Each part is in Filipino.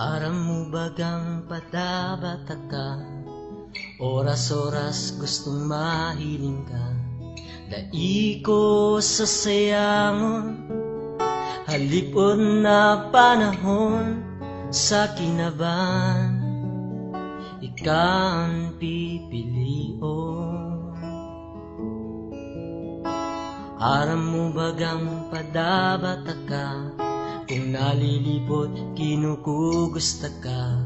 Aram mo bagang patabata ka, oras-oras gustong mahiling ka. Daiko sa sayangon, halipon na panahon, sa kinaban ikaw ang pipilion. Aram mo bagang padabata ka, kung nalilipot kinukugusta ka,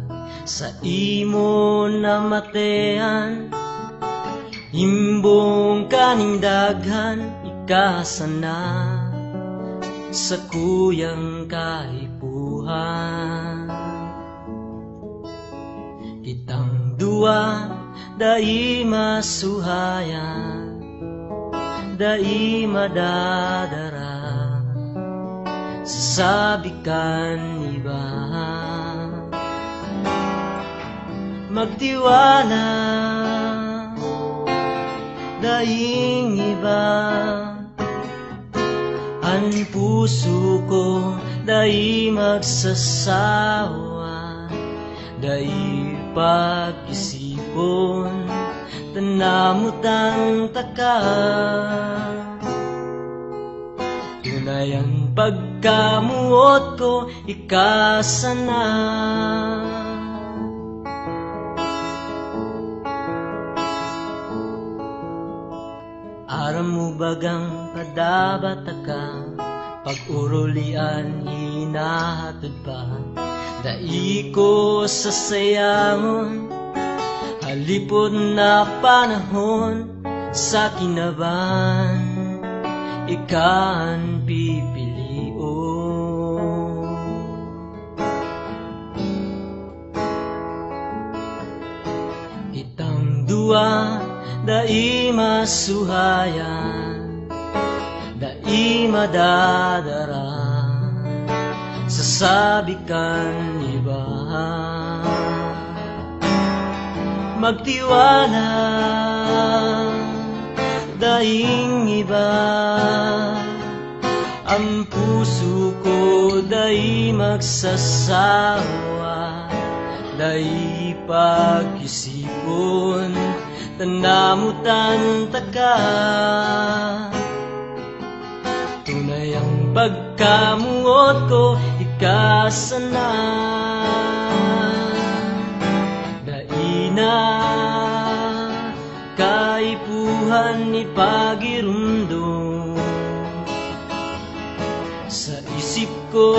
sa imo na matean imbong kaning daghan ikasana sa kuyang kaipuhan. Kitang dua dai masuhayan, dai madadara sasabikan iba. Magtiwala daing iba, ang puso ko dai magsasawa, dai pag-isipon tanamutang taka. Tunay ang pagkamuot ko ikasana. Aram mo bagang padabata ka, pag-urulian hinahatod pa. Daiko sa sayangon, halipod na panahon, sa kinaban ikaw ang pipilion. Kitang dua dai masuhayan, dai madadara sasabikan iba. Magtiwala daing iba, ang puso ko dai magsasawa, dai pag-isipon tanamutan taka. Tunay ang pagkamuot ko ikasana, daina kaipuhan ni pagirumdum sa isip ko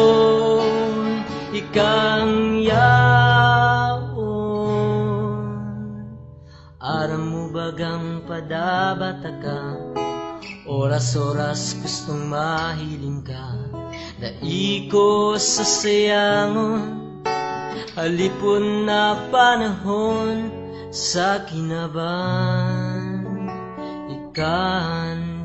ikang yaon. Aram mo bagang padabata ka, oras-oras gustong mahiling ka. Daiko sa sayangon, halipon na panahon, sa kinaban ikaw